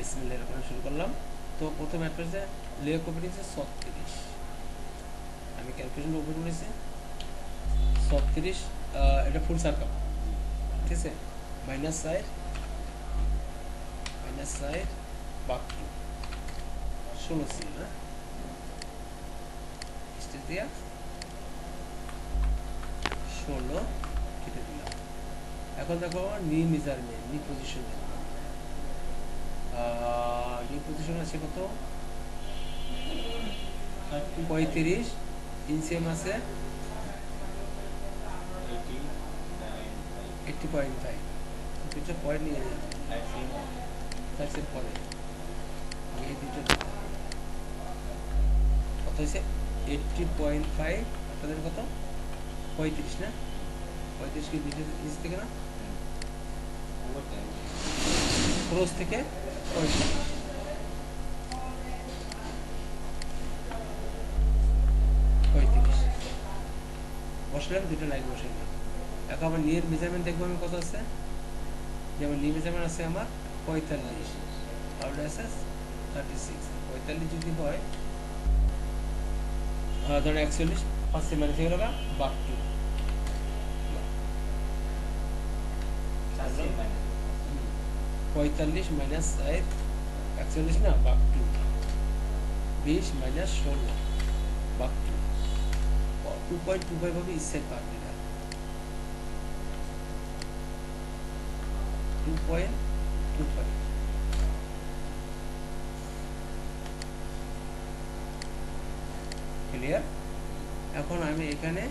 বিসমিল্লাহির রহমানির রহিম শুরু করলাম। তো প্রথম অ্যাড্রেসে লেয়ার কপি নিয়েছে 36, আমি ক্যালকুলেশন ওপেন করেছি 36, এটা ফুল সার্কাল, ঠিক আছে, -4 বাক টু 16 ছিল না, স্টেজ দিয়া 16 কেটে দিলাম। এখন দেখো নি মেজারমেন্ট, নি পজিশন, নি পজিশন আছে কত 35, ইনসিএম আছে 80.5, দুটো পয়েন্ট নিয়ে যাবে তার পরে এই দুটো কত হয়েছে 80.5, আপনাদের কত 35 না, 35 কি দুটো ইঞ্চ থেকে না ক্রস থেকে 35 বসলাম, দুটো লাইন বসাইলাম। এখন আমার নিয়ের মেজারমেন্ট দেখবো আমি কত আছে, যেমন নি মেজারমেন্ট আছে আমার 45, আউটার আছে 36, 45 যদি হয় ধরেন 41, 5 মানে থেকে গেল বাক টু 45 মাইনাস 41 না বাক টু 20 মাইনাস 16 বাক টু 2.25 হবে ইসের পার মিটার, 2.25 ক্লিয়ার। এখন আমি এখানে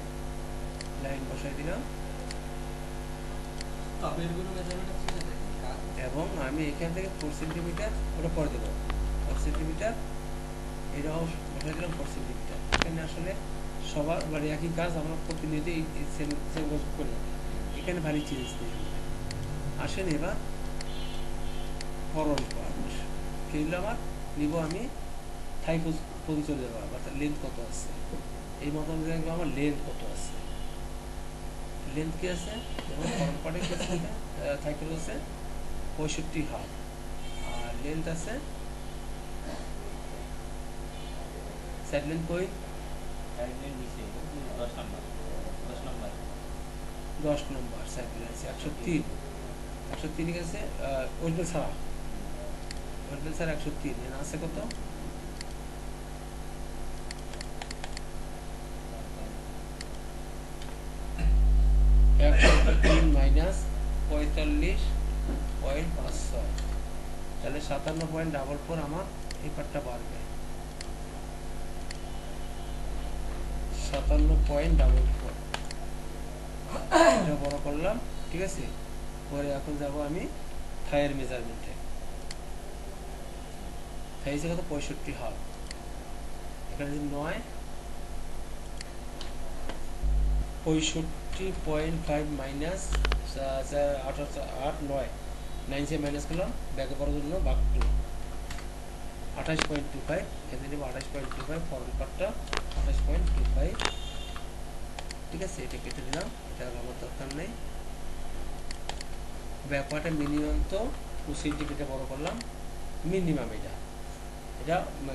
লাইন বসাই দিলাম এবং আমি এখান থেকে 4 সেন্টিমিটার ওটা পরে দেবো 4 সেন্টিমিটার, এটাও বসাই দিলাম 4 সেন্টিমিটার। এখানে আসলে সবার মানে একই কাজ আমরা প্রতিনিয়ত করি, এখানে ভারী চেঞ্জ নেই। আসেন এবার ফরওয়ার্ড পার্ট কিনলে আমার নিব আমি থাই পর্যন্ত চলে যাবো, অর্থাৎ লেন্থ কত আছে, এই মতন দেখবো আমার লেন্থ কত আছে, লেন্থ কি আছে, যেমন ফরওয়ার্ড পার্টে কি আছে থাইকেল আছে 65.5, আর লেন্থ আছে সাইড লেন্থ কই 10 নম্বর সাইড লেন্থ আছে 103, 103 গেছে ওয়েলবেল ছাড়া, ওয়েলবেল ছাড়া 103 আছে কত মাইনাস 45.56, তাহলে 57.44 আমার এই পার্টটা বাড়বে 57.44, এটা বড় করলাম, ঠিক আছে। পরে এখন যাব আমি থাইয়ের মেজারমেন্টে, থাই হিসেবে কত 65.5, এখানে যদি 65.5 মাইনাস 9 সে মাইনাস করলাম ব্যাকে করার জন্য বাক টু 28.25, এখানে নেব 28.25, ফরওয়ার্ড পার্টটা 28.25, ঠিক আছে, এটা কেটে দিলাম, এটা আমার দরকার নেই। ব্যাক পার্টে মিনিমাম তো 2 সেন্টিমিটার বড় করলাম, মিনিমাম এটা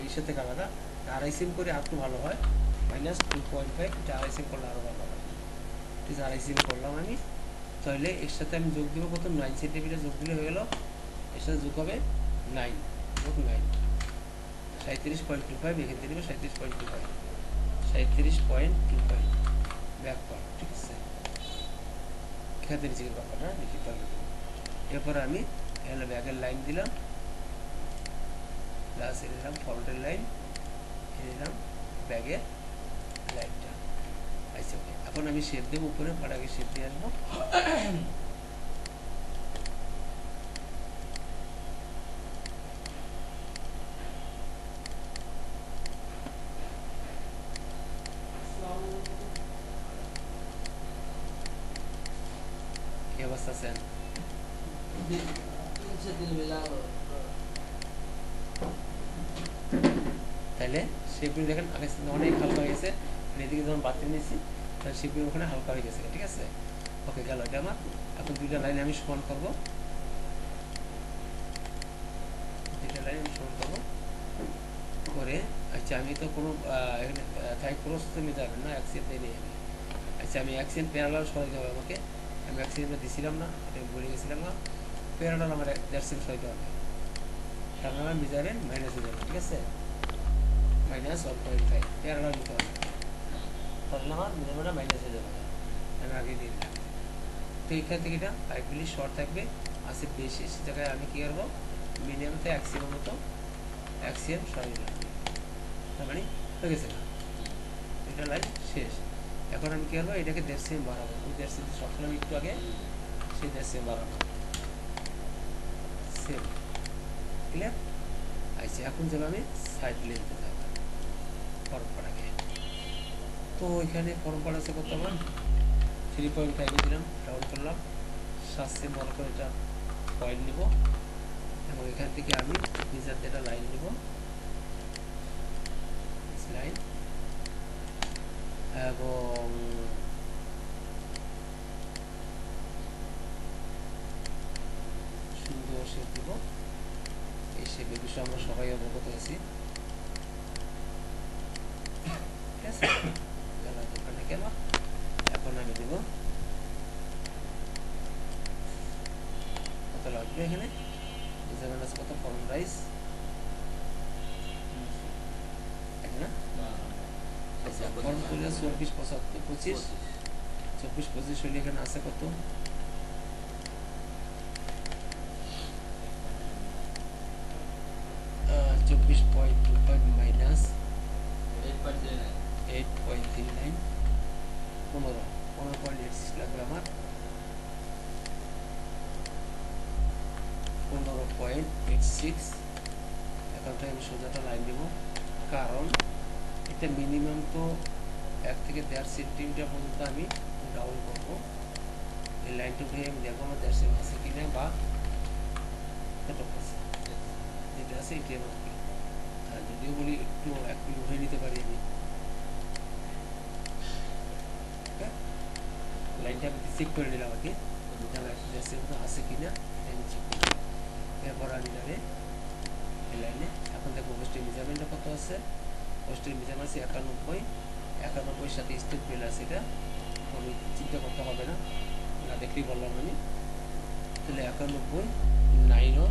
ইসের থেকে আলাদা, 2.5 সেম করে আর একটু ভালো হয়, -2.5, এটা 2.5 সেম করলে আরও ভালো হয়, ঠিক আছে, 2.5 সেম করলাম আমি। তাহলে এর সাথে আমি যোগ দেবো কত 9 সেন্টিমিটার যোগ দিলে হয়ে গেল, এর সাথে যোগ হবে 9 যোগ 9 37.25, এখান থেকে 37.25 ব্যাক পার্ট, ঠিক আছে, খেতে নিচে ব্যাপারটা লিখে পারবে। এরপরে আমি এখানে ব্যাকের লাইন দিলাম, প্লাস এনে দিলাম ফরওয়ার্ডের লাইন, এনে দিলাম ব্যাগের লাইনটা, আচ্ছা ওকে। এখন আমি শেপ দেবো উপরে, পরে আগে শেপ দিয়ে আসবো। কি অবস্থা আছেন? তাহলে শেপগুলো দেখেন আগে অনেক হালকা হয়ে গেছে, এদিকে যখন বাতিল নিয়েছি তাহলে শেপগুলো ওখানে হালকা হয়ে গেছে, ঠিক আছে, ওকে গেল এটা আমার। এখন দুইটা লাইন আমি সমান করবো, লাইন আমি সমান করবো করে। আচ্ছা আমি তো কোনো এখানে থাই ক্রস তুমি যাবেন না, অ্যাক্সিয়েন্ট দিয়ে নিয়ে যাবে। আচ্ছা আমি অ্যাক্সিয়েন্ট প্যারালাল সরাইতে হবে আমাকে, আমি অ্যাক্সিয়েন্টটা দিছিলাম না, এটা বলে গেছিলাম না। প্যারালাল আমার দ্যাটসেম সরাইতে হবে, তার মানে মেজারমেন্ট মাইনাস হয়ে যাবে, ঠিক আছে, মাইনাস 1.5 প্যারালাল নিতে হবে, তাহলে আমার মেজারমেন্টটা মাইনাস হয়ে যাবে, আমি আগে দিয়ে দিলাম। তো এখান থেকে এটা পাইপগুলি শর্ট থাকবে, আছে বেশি, সে জায়গায় আমি কী করবো মিনিমামতে অ্যাক্সিয়ামের মতো অ্যাক্সিয়াম সরাই দিলাম, তার মানে হয়ে গেছে না, এটা লাইন শেষ। এখন আমি কী করবো এটাকে 1.5 সেম বাড়াবো, ওই 1.5 সেম সবসময় একটু আগে সেই 1.5 সেম বাড়াবো, সেম ক্লিয়ার। আচ্ছা এখন যাবো আমি সাইড লেন্থে যাবো পরম্পরাকে। তো এখানে পরম্পরা আছে কত আমার 3.5 দিলাম, ডাউন করলাম, 7 সেম বড় করে এটা পয়েন্ট নিব এবং এখান থেকে আমি মিজার একটা লাইন নিব, লাইন, এবং সুন্দর শেপ দিব। এই শেপের বিষয়ে আমরা সবাই অবগত আছি, ঠিক আছে, দোকানে কেন। এখন আমি দেব কত লাগবে, এখানে মেজারমেন্ট আছে কত, ফর্ম রাইস না, ফর্ম করলে 24 75 25 24 25 হলে এখানে আছে কত 24.25 মাইনাস 8.39 15.86 লাগবে আমার, 15.86। এখানটায় আমি সোজাটা লাইন দেব, কারণ এটা মিনিমাম তো 1 থেকে 1.5 সেন্টিমিটার পর্যন্ত আমি ডাউন করবো। এই লাইনটা উঠে আমি দেখবো আমার 1.5 সেন্ট আছে কিনা, বা কতটুকু আছে, যেটা আছে এটাই আমার কি। আর যদিও বলি একটু উঠে নিতে পারি আমি, লাইনটা আমি চেক করে নিলাম আগে, আছে কিনা আমি চেক করে, এরপর আমি যাবে এই লাইনে। এখন দেখো ওয়েস্টের মেজারমেন্টটা কত আছে, ওয়েস্টের মেজারমেন্ট আছে 91, 91 সাথে স্টেট বেল আছে, এটা কোনো চিন্তা করতে হবে না, না দেখলেই বললাম আমি। তাহলে 91 9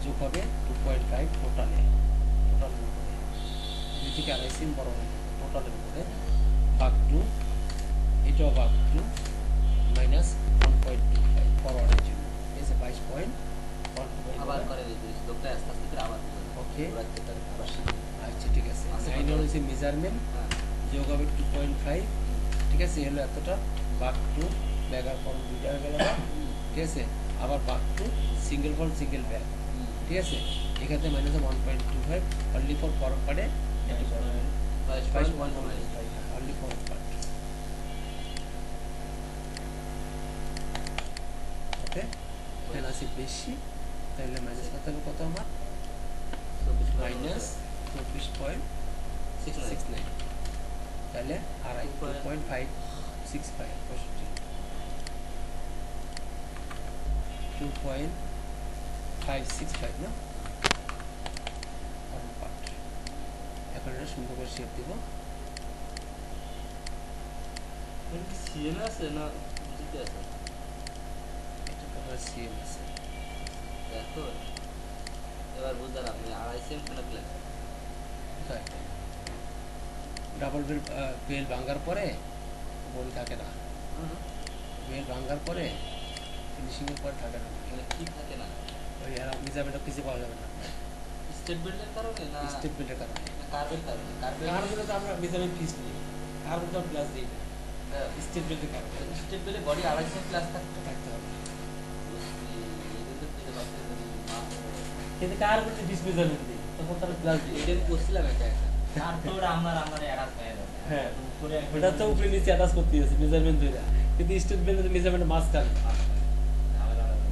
যোগ হবে 2.5 টোটালের উপরে, 2 থেকে 2.5 সেম বড় হয়ে যাবে টোটালের উপরে, ভাগ 2, এটাও ভাগ 2 মাইনাস 1.25 ফরওয়ার্ডের জন্য, এই যে 22.1 আবার করে দিই লোকটা আস্তে আস্তে করে আবার ওকে। আবার আচ্ছা ঠিক আছে, 9 হচ্ছে মেজারমেন্ট যোগ হবে 2.5, ঠিক আছে, এলো এতটা, ভাগ 2 ব্যাগার ফর্ম দুইটা হয়ে গেল, ঠিক আছে, আবার ভাগ 2 সিঙ্গেল ফর্ম সিঙ্গেল ব্যাগ, ঠিক আছে, এখানে মাইনাস 1.25 অনলি ফর ফর্ম পার্টে, অনলি ফর্ম পার্ট, ওকে। এখানে আছে বেশি, তাহলে মাইনাস কত হবে, কত আমার মাইনাস 24.69, তাহলে আড়াই 2.565 2.565 না, এখন এটা সুন্দর করে শেপ দিব। সিএম আছে না বুঝতে আছে, এটা তো সিএম আছে, দেখো এবার বুঝলাম আপনি 2.5 সেম কেন প্ল্যান ডাবল বেল ভাঙার পরে বল থাকে না, বেল ভাঙার পরে ফিনিশিংয়ের পরে থাকে না, কি থাকে না, ওই মেজারমেন্টটা কিছু পাওয়া যাবে না, স্টেট বেল্টের কারণে না স্টেপ বেল্টের কারণে, কার্বের কারণে, কার্বের তো আমরা মেজারমেন্ট ফিস নিই, কার্বের তো প্লাস দিই না, স্টেপ বেল্টের কারণে স্টেট বেল্টে বডি 2.5 সেম প্লাস থাকতে হবে, থাকতে কিন্তু কার্বের যে ফিস মেজারমেন্ট দিই তখন তারা প্লাস দিই, এটা করছিলাম এটা তারপর আমার অ্যাডাস হয়ে গেল, হ্যাঁ ওটা তো উপরে নিচে অ্যাটাচ করতে আছে মেজারমেন্ট ধরে, কিন্তু স্টেট বেল্টের মেজারমেন্ট মাঝখানে,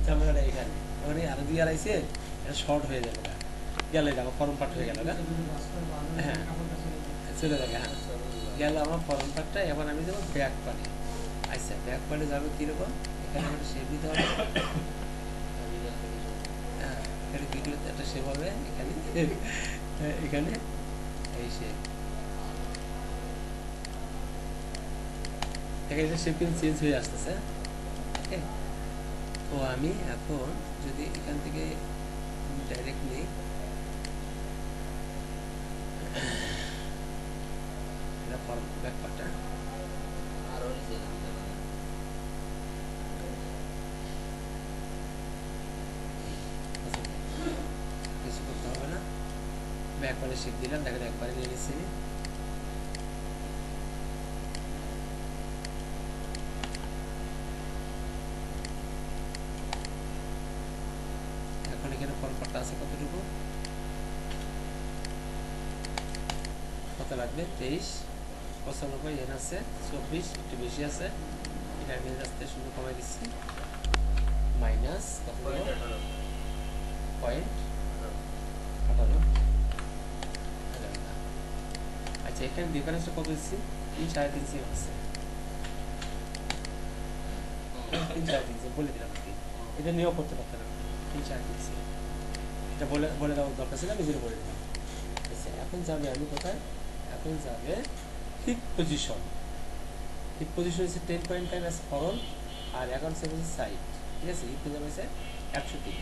ঝামেলাটা এখানে, ওখানে আরো দিয়ে আড়াইছে এটা শর্ট হয়ে যাবে না, গেলে আমার ফর্ম পার্ট হয়ে গেল না, হ্যাঁ চলে যাবে, হ্যাঁ গেল আমার ফর্ম পার্টটা। এখন আমি যাবো ব্যাক পার্টে, আচ্ছা ব্যাক পার্টে যাবো কীরকম, এখানে আমার শেপ দিতে হবে, হ্যাঁ এখানে ক্লিক করলে একটা শেপ হবে, এখানে এখানে এই শেপ, এখানে শেপ কিন্তু চেঞ্জ হয়ে আসতেছে। ওকে, তো আমি এখন যদি এখান থেকে ডাইরেক্ট নিই, এটা ব্যাক পার্টটা আরো নিচে নামতে পারে। কিছু করতে হবে না, ব্যাক পার্টে শেপ দিলাম, দেখেন একবারে নিয়ে নিচ্ছি আমি। এখন এখানে ফরম পার্টটা আছে কতটুকু, কত লাগবে 23, 95, এন আছে 24, একটু বেশি আছে, এটা আমি রাস্তায় শুধু কমাই দিচ্ছি, মাইনাস কত পয়েন্ট 18 পয়েন্ট 18। আচ্ছা, এখানে ডিফারেন্সটা কত দিচ্ছি, 3 3.5 সেম আছে, 3 3.5 সেম বলে দিলাম আর কি, এটা নিয়েও করতে পারতেন না, 3 3.5 সেম, এটা বলে দেওয়ার দরকার ছিল, আমি যেটা বলে দিলাম। আচ্ছা, এখন যাবে আমি কোথায়, এখন যাবে হিপ পজিশন। হিপ পজিশন হচ্ছে 10.5 as ফরন, আর অ্যাকাউন্ট সেভ হচ্ছে সাইড, ঠিক আছে। হিপ পজিশন হচ্ছে 103,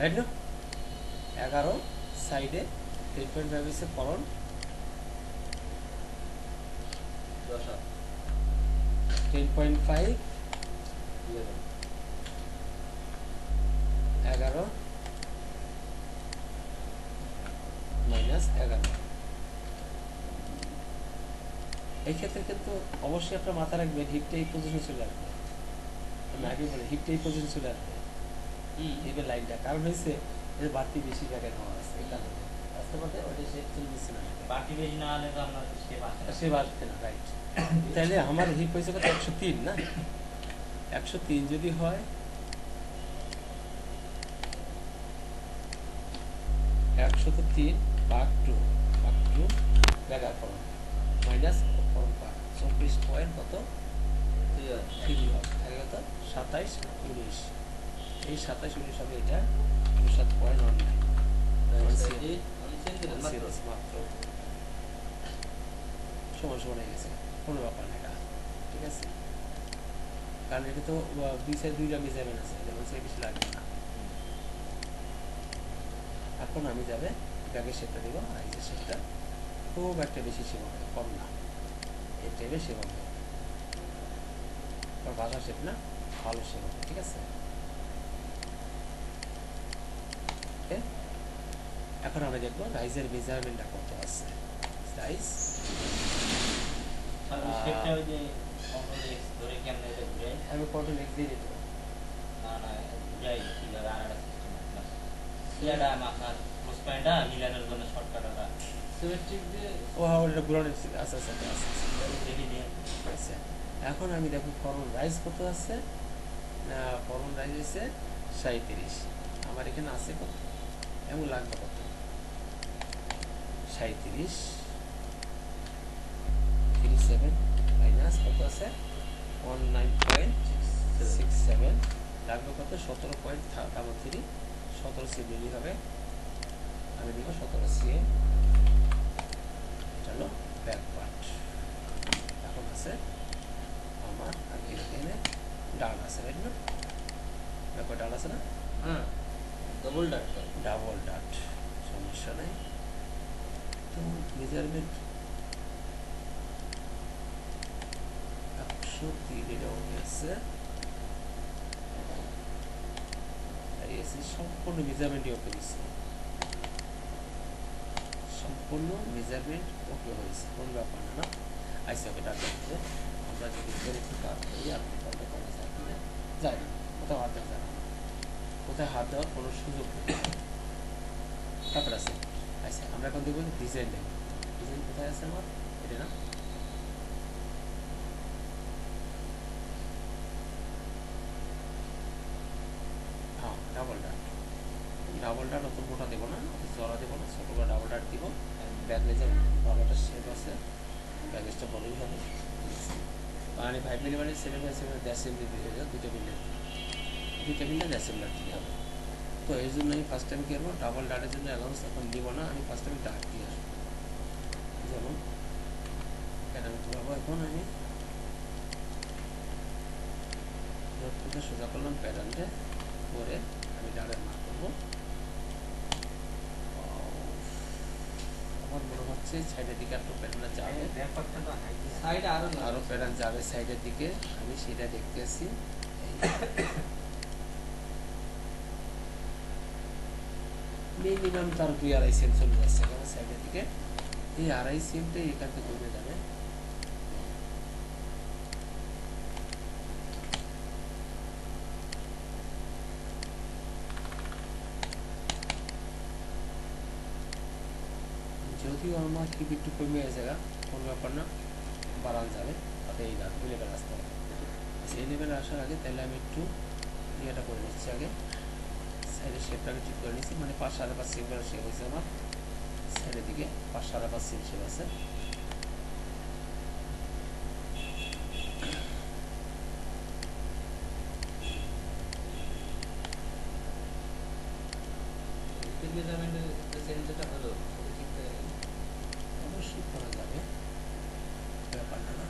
রাইট না, 11 সাইডে, 10.5 হচ্ছে ফরন, 10.5 11 মাইনাস 11। এই ক্ষেত্রে কিন্তু অবশ্যই আপনার মাথা রাখবেন হিপটা এই পজিশনে চলে আসবে, আমি আগে বলি হিপটা এই পজিশনে চলে আসবে, হিপের লাইনটা, কারণ হয়েছে এর বাড়তি বেশি জায়গায় নেওয়া আছে, এই কারণে আসতে পারতে ওটা সে চলে দিচ্ছে না, বাড়তি বেশি না হলে তো আপনার সে বাড়তে না, রাইট। তাহলে আমার হিপ হয়েছে কত 103 না, 103 যদি হয় 103 ভাগ 2 ব্যাগা করুন মাইনাস ফরম পার 24 পয়েন্ট কত 3 হবে, তাহলে কত 27 19, এই 27 19 হবে, এটা 7.19 মাত্র, সমান সমান হয়ে গেছে, কোনো ব্যাপার না এটা, ঠিক আছে। কারণ এটা তো দুই সাইড দুইটা মেজারমেন্ট আছে, যেমন সে বেশি লাগবে না। এখন আমি যাবে ব্যাগের শেপটা দেবো, আর এই যে শেপটা খুব একটা বেশি শেপ হবে, কম না, এর টাইপের শেপ হবে, বাসা শেপ না, ভালো শেপ হবে, ঠিক আছে। ওকে, এখন আমরা দেখবো রাইজের মেজারমেন্টটা কত আছে, রাইজ স্টেপটা ওই যে কন্ট্রোল এক্স ধরে কেমনে এটা ঘুরাই, আমি কন্ট্রোল এক্স দিয়ে দিতে না ঘুরাই কিভাবে আনাটা সিস্টেম আপনার ইয়াটা আপনার ক্লোজ পয়েন্টটা মিলানোর জন্য শর্টকাটটা সিমেট্রিক দিয়ে ও হ্যাঁ, ওটা ঘুরানো আচ্ছা আচ্ছা আচ্ছা দেখে দিয়ে আচ্ছা। এখন আমি দেখো ফরন রাইজ কত আছে, ফরন রাইজ হচ্ছে 37, আমার এখানে আছে কত, এমন লাগবে কত 37 37 মাইনাস কত আছে 19.67, লাগবে কত 17.33, 17 সিএম হবে, আমি দিব 17 সিএম। চলো ব্যাক পার্ট এখন আছে আমার, আমি এখানে ডান আছে, রাইট না, ব্যাপার ডান আছে না, হ্যাঁ ডবল ডাট ডাবল ডাট, সমস্যা নেই। তো মেজারমেন্ট 103 এটাও গেছে, সম্পূর্ণ মেজারমেন্টই ওকে দিচ্ছে, সম্পূর্ণ মেজারমেন্ট ওকে হয়েছে, কোনো ব্যাপার না। আইসি হবে ডাটা দিতে, আমরা যদি একটু কাজ করি আপনি কত করা যায় কিনা যায় না, কোথাও হাত দেওয়া যায় না, কোথায় হাত দেওয়ার কোনো সুযোগ নেই, তারপর আছে আচ্ছা। আমরা এখন দেখব ডিজাইন দেখব, ডিজাইন কোথায় আছে আমার, এটা না, হ্যাঁ ডাবল ডাট, ডাবল ডাট অত মোটা দেবো না, জড়া দেবো না, ছোটো করে ডাবল ডাট দিব, ব্যাগ লেজার বারোটা শেপ আছে, ব্যাগেজটা বড়ই হবে, মানে 5 মিলি মানে 7 বাই 7 অ্যাসেম্বলি দিয়ে যাবে, দুটো মিলে অ্যাসেম্বলার দিতে হবে, তো এর জন্য আমি ফার্স্ট টাইম কী করবো, ডাবল ডাটের জন্য অ্যালাউন্স এখন দিব না, আমি ফার্স্ট টাইম ডাট দিয়ে আসবো। যেমন প্যারামিটার পাবো এখন আমি নোট থেকে সোজা করলাম প্যাটার্নটা করে আমি ডাটের মার্ক করবো। আমার মনে হচ্ছে সাইডের দিকে একটু প্যাটার্ন যাবে, সাইড আরও প্যাটার্ন যাবে সাইডের দিকে, আমি সেটা দেখতেছি। মিনিমাম তার 2-2.5 সেম চলে যাচ্ছে কারণ সাইডের দিকে, এই 2.5 সেমটাই এখান থেকে কমে যাবে। যদিও আমার কি একটু কমে গেছে, কোনো ব্যাপার না, বাড়ানো যাবে, তাতে এই লেভেল আসতে হবে। সেই লেভেলে আসার আগে তাহলে আমি একটু ইয়েটা করে নিচ্ছি, আগে সাইডের শেপটাকে ঠিক করে নিচ্ছি, মানে 5-5.5 সেম করে শেপ হয়েছে আমার সাইডের দিকে, 5-5.5 সেম শেপ আছে। সেন্টারটা হলো ঠিক করে অবশ্যই করা যাবে, ব্যাপারটা না।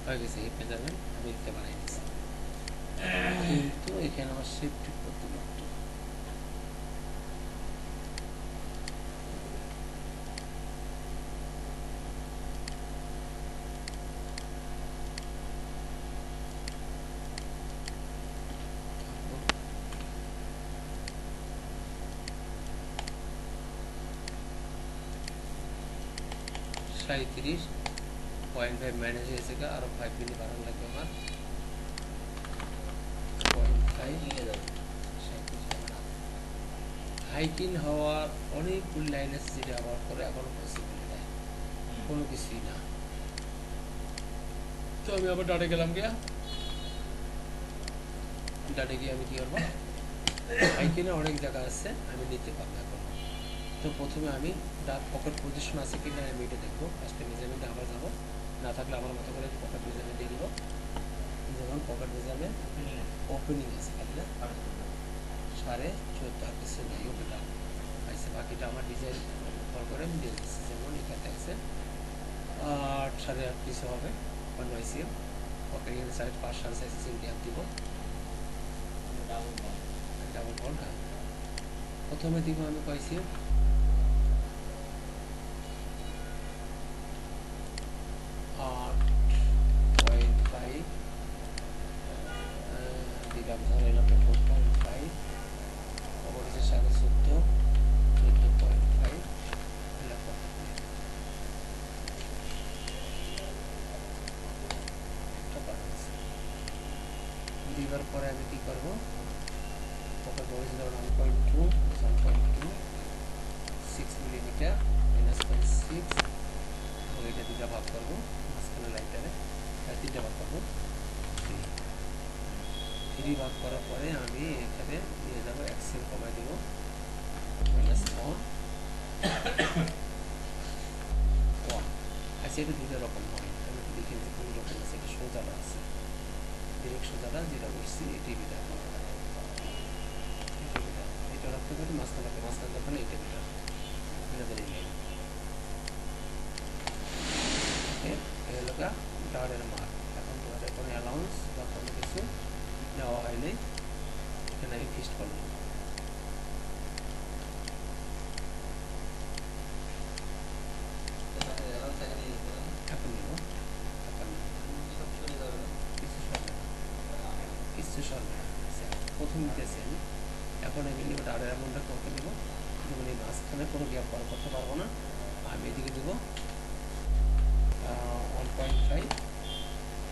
হয়ে গেছে, এই পেঁচাবেন আমি এতে বানিয়ে দিচ্ছি, কিন্তু এখানে আমার শেপ ঠিক করতে পারতো। $37.5 মাইনাস হয়েছে, আরো 5 মিনিট বাড়ানো লাগবে আমার। 0.5 হাইকিং হওয়ার অনেকগুলি লাইন আছে যেটা ব্যবহার করে এখনো পসিবল নেই, কোনো কিছুই না। তো আমি আবার ডাটে গেলাম, গিয়া ডাটে গিয়ে আমি কি করবো, হাইকিংয়ে অনেক জায়গা আছে আমি নিতে পারবো এখন। তো প্রথমে আমি ডাক পকেট পজিশন আছে কিনা আমি এটা দেখবো, ফার্স্টে মেজারমেন্টে আবার যাবো, না থাকলে আমার মতো করে পকেট মেজারমেন্টে দিব। যেমন পকেট মেজারমেন্ট ওপেনিং আছে তাহলে 14.5 আর কিছু নেই, ওটা পাইছে, বাকিটা আমার ডিজাইন ফল করে আমি দিয়ে দিচ্ছি। যেমন এখানে আছে 8.5 কিছু হবে 1 CM, opening side 5.5 CM gap দিব, ডাবল বন্ড। হ্যাঁ, প্রথমে দিব আমি পাইছি 8.5 দিলাম, ধরে এলাম 4.5, অপরের সাথে 14.5 দিবার পরে আমি কি করবো, পকেট বয়স দেওয়া 1.2 6 মিলিমিটার -0.6, এবং এটা দুটা ভাগ করবো, মাঝখানে লাইটারে 3টা ভাগ করবো, 3 ভাগ করার পরে আমি এখানে নিয়ে যাবো এক্সেল কমাই দিব -1। আচ্ছা, এটা দুটো রকম হয়, আমি দেখে নিতে কোন রকম আছে, এটা সোজাটা আছে, ডিরেক্ট সোজাটা যেটা করছি এটি বিটা, এটা রাখতে পারি মাঝখানে, যখন এটা বিটা, এটা ধরে নিই। এই হলো ডারের মার্ক। এখন তোমাদের কোনো অ্যালাউন্স বা কোনো কিছু নেওয়া হয়নি, এখানে আমি ফিক্সড করলাম। এখন নেব, এখন কিছু সরবে না। প্রথম দিতেছি আমি, এখন আমি নেব ডারের অ্যামাউন্টটা কত নেব, যেমন এই মাঝখানে কোনো গ্যাপ করতে পারবো না, আমি এদিকে দেবো 1.5,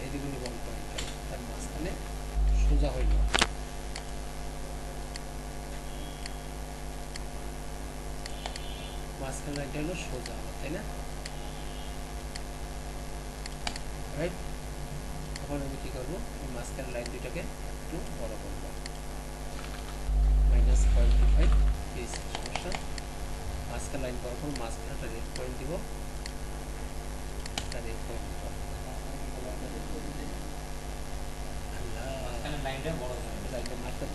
এদিকে নেব 1.5, তার মাঝখানে সোজা হইল। মাঝখানে লাইনটা হলো সোজা, তাই না? রাইট। এখন আমি কি করবো, এই মাঝখানে লাইন দুইটাকে একটু বড় করবো, -0.25, এই সমস্যা। মাঝখানে লাইন বড় করবো, মাঝখানে একটা রেড পয়েন্ট দিব, একটা রেড পয়েন্ট দিব। মাঝখানে লাইনটা বড় হয়ে গেছে। লাইনটা মাঝখানে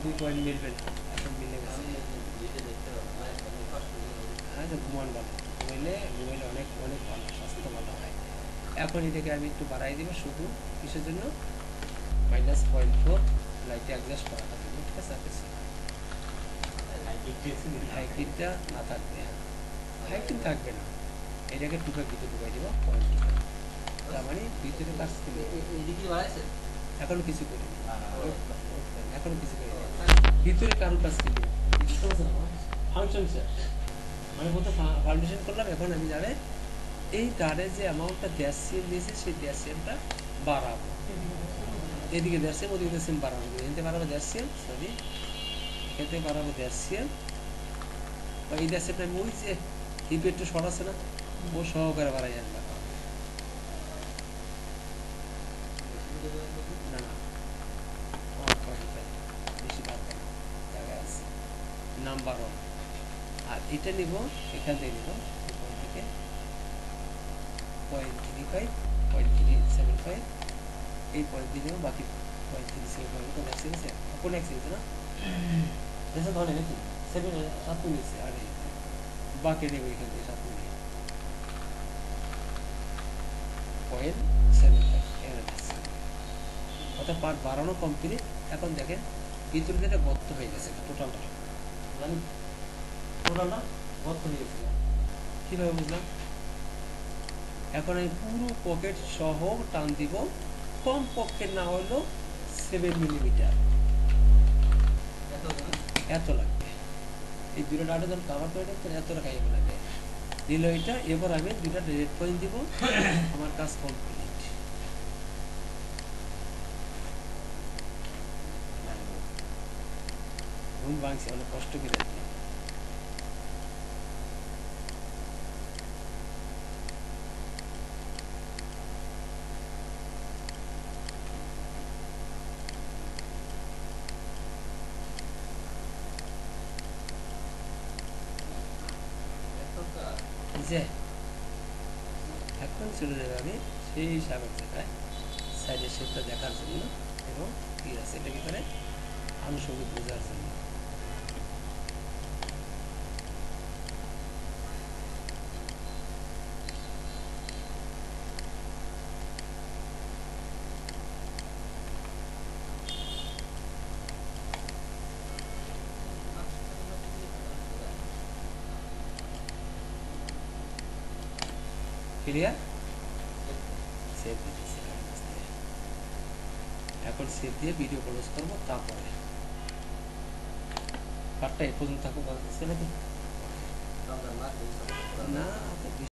2 পয়েন্ট মিলবে, এখন মিলে গেছে। হ্যাঁ, ঘুমান ভালো, ঘুমাইলে অনেক অনেক ভালো, স্বাস্থ্য ভালো হয়। এখন এটাকে আমি একটু বাড়াই দিব, শুধু কিসের জন্য, -0.4 লাইটে অ্যাডজাস্ট করাটা দেবো, ঠিক আছে? হাইকিটটা না থাকবে, হাইকিট থাকবে না, এটাকে টুকে ভিতরে ঢুকাই দিব, 0.25, তার মানে ভিতরে কাজ করবে। এখনো কিছু করিনি, এখনো কিছু করিনি, ভিতরে কারো কাজ করবে ফাংশন স্যার, মানে বলতে ফাউন্ডেশন করলাম। এখন আমি জানে এই তারে যে অ্যামাউন্টটা DCM দিয়েছে, সেই DCMটা বাড়াবো, এদিকে DCM ওদিকে DCM বাড়াবো, এখানে বাড়াবো DCM, সরি এখানে বাড়াবো DCM, বা এই DCMটা আমি ওই যে হিপে একটু শর্ট আছে না, ও সহকারে বাড়াই আনবা। না না, 1.5 বেশি বাড়বে না, জায়গায় আছে নাম্বার 1। আর এটা নিব, এখান থেকে নিব এখান থেকে 0.35, 0.375, এই পয়েন্ট দিয়ে নেব, বাকি 0.375 কোন এক্সিডেন্স কোন এক্সিডেন্স না দেশে ধরে নাকি 7 মিনিটস, আর বাকি নেব এখান থেকে 7 মিনিট 0.75, অর্থাৎ পার্ট বাড়ানো কমপ্লিট। এখন দেখেন ভিতরে যেটা গর্ত হয়ে গেছে, টোটালটা গর্ত হয়ে গেছিল, কীভাবে বুঝলাম? এখন আমি পুরো পকেট সহ টান দিব, কম পক্ষে না হলেও 7 মিলিমিটার, এত লাগবে। এই দুটো ডাটা যখন কাভার করে দেবেন এত টাকা এগুলো লাগবে দিল এটা। এবার আমি দুটা রেড পয়েন্ট দিব, আমার কাজ কমপ্লিট। ঘুম ভাঙছে, অনেক কষ্ট করে। যে এখন চলে যাবে আমি সেই হিসাবের জায়গায় সাইডের শেপটা দেখার জন্য, এবং কি আছে এটা কি করে আনুষঙ্গিক বোঝার জন্য। ক্লিয়ার? সেভ দিতেছি, এখন সেভ দিয়ে ভিডিও ক্লোজ করবো, তারপরে পার্টটা এ পর্যন্ত থাকুক, নাকি না?